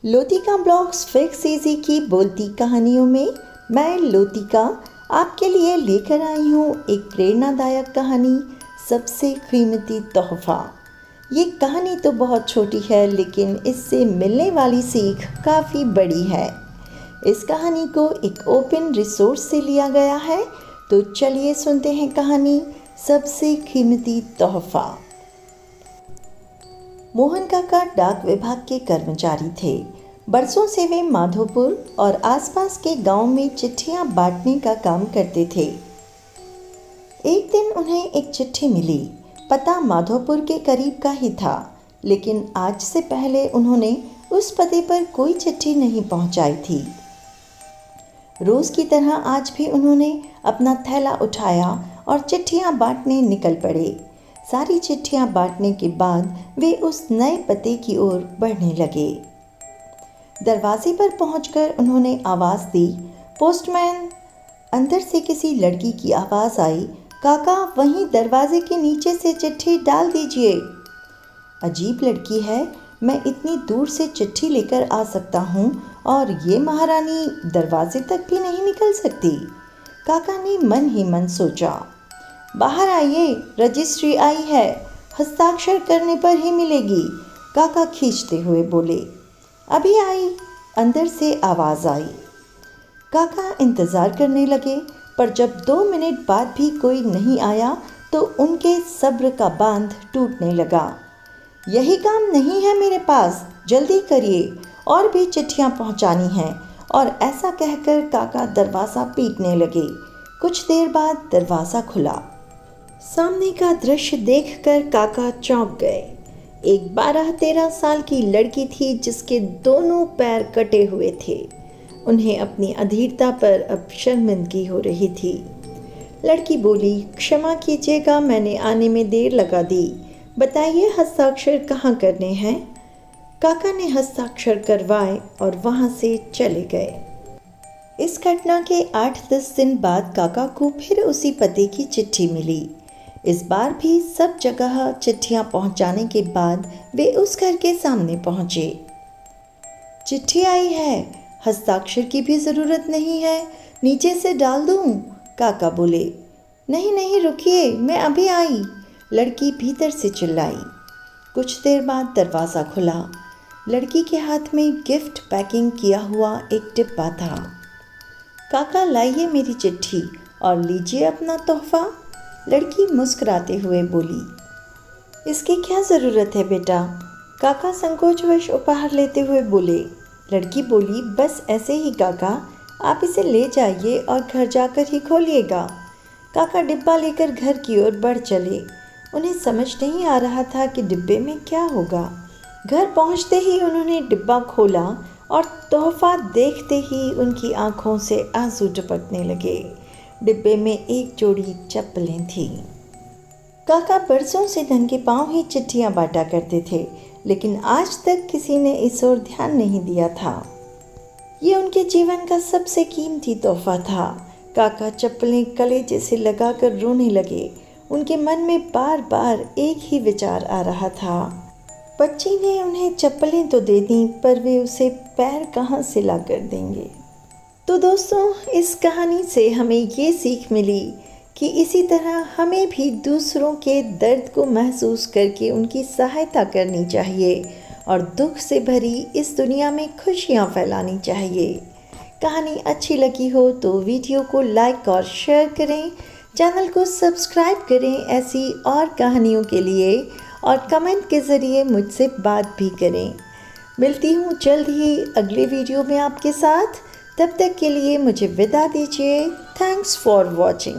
Lotika blogs fix easy की बोलती कहानियों में मैं लोतिका आपके लिए लेकर आई हूँ एक प्रेरणादायक कहानी, सबसे कीमती तोहफा। ये कहानी तो बहुत छोटी है, लेकिन इससे मिलने वाली सीख काफ़ी बड़ी है। इस कहानी को एक ओपन रिसोर्स से लिया गया है, तो चलिए सुनते हैं कहानी सबसे कीमती तोहफा। मोहन काका डाक विभाग के कर्मचारी थे। बरसों से वे माधोपुर और आसपास के गांव में चिट्ठियां बांटने का काम करते थे। एक दिन उन्हें एक चिट्ठी मिली। पता माधोपुर के करीब का ही था, लेकिन आज से पहले उन्होंने उस पते पर कोई चिट्ठी नहीं पहुंचाई थी। रोज की तरह आज भी उन्होंने अपना थैला उठाया और चिट्ठियां बांटने निकल पड़े। सारी चिट्ठियां बांटने के बाद वे उस नए पते की ओर बढ़ने लगे। दरवाजे पर पहुंचकर उन्होंने आवाज़ दी, पोस्टमैन। अंदर से किसी लड़की की आवाज़ आई, काका वहीं दरवाजे के नीचे से चिट्ठी डाल दीजिए। अजीब लड़की है, मैं इतनी दूर से चिट्ठी लेकर आ सकता हूँ और ये महारानी दरवाजे तक भी नहीं निकल सकती। काका ने मन ही मन सोचा। बाहर आइए, रजिस्ट्री आई है, हस्ताक्षर करने पर ही मिलेगी, काका खींचते हुए बोले। अभी आई, अंदर से आवाज़ आई। काका इंतज़ार करने लगे, पर जब 2 मिनट बाद भी कोई नहीं आया तो उनके सब्र का बांध टूटने लगा। यही काम नहीं है मेरे पास, जल्दी करिए, और भी चिट्ठियाँ पहुँचानी हैं। और ऐसा कहकर काका दरवाज़ा पीटने लगे। कुछ देर बाद दरवाज़ा खुला। सामने का दृश्य देखकर काका चौंक गए। एक 12-13 साल की लड़की थी जिसके दोनों पैर कटे हुए थे। उन्हें अपनी अधीरता पर अब शर्मिंदगी हो रही थी। लड़की बोली, क्षमा कीजिएगा, मैंने आने में देर लगा दी। बताइए हस्ताक्षर कहाँ करने हैं। काका ने हस्ताक्षर करवाए और वहाँ से चले गए। इस घटना के 8-10 दिन बाद काका को फिर उसी पते की चिट्ठी मिली। इस बार भी सब जगह चिट्ठियां पहुंचाने के बाद वे उस घर के सामने पहुंचे। चिट्ठी आई है, हस्ताक्षर की भी ज़रूरत नहीं है, नीचे से डाल दूं? काका बोले। नहीं नहीं, रुकिए, मैं अभी आई, लड़की भीतर से चिल्लाई। कुछ देर बाद दरवाज़ा खुला। लड़की के हाथ में गिफ्ट पैकिंग किया हुआ एक डिब्बा था। काका लाइए मेरी चिट्ठी और लीजिए अपना तोहफा, लड़की मुस्कुराते हुए बोली। इसकी क्या ज़रूरत है बेटा, काका संकोचवश उपहार लेते हुए बोले। लड़की बोली, बस ऐसे ही काका, आप इसे ले जाइए और घर जाकर ही खोलिएगा। काका डिब्बा लेकर घर की ओर बढ़ चले। उन्हें समझ नहीं आ रहा था कि डिब्बे में क्या होगा। घर पहुंचते ही उन्होंने डिब्बा खोला और तोहफा देखते ही उनकी आंखों से आंसू टपकने लगे। डिब्बे में एक जोड़ी चप्पलें थीं। काका बरसों से नंगे पांव ही चिट्ठियां बांटा करते थे, लेकिन आज तक किसी ने इस ओर ध्यान नहीं दिया था। ये उनके जीवन का सबसे कीमती तोहफा था। काका चप्पलें कलेजे से लगाकर रोने लगे। उनके मन में बार बार एक ही विचार आ रहा था। बच्ची ने उन्हें चप्पलें तो दे दी, पर वे उसे पैर कहाँ से ला कर देंगे। तो दोस्तों, इस कहानी से हमें ये सीख मिली कि इसी तरह हमें भी दूसरों के दर्द को महसूस करके उनकी सहायता करनी चाहिए और दुख से भरी इस दुनिया में खुशियाँ फैलानी चाहिए। कहानी अच्छी लगी हो तो वीडियो को लाइक और शेयर करें, चैनल को सब्सक्राइब करें ऐसी और कहानियों के लिए, और कमेंट के ज़रिए मुझसे बात भी करें। मिलती हूँ जल्द ही अगले वीडियो में आपके साथ। तब तक के लिए मुझे विदा दीजिए। Thanks for watching.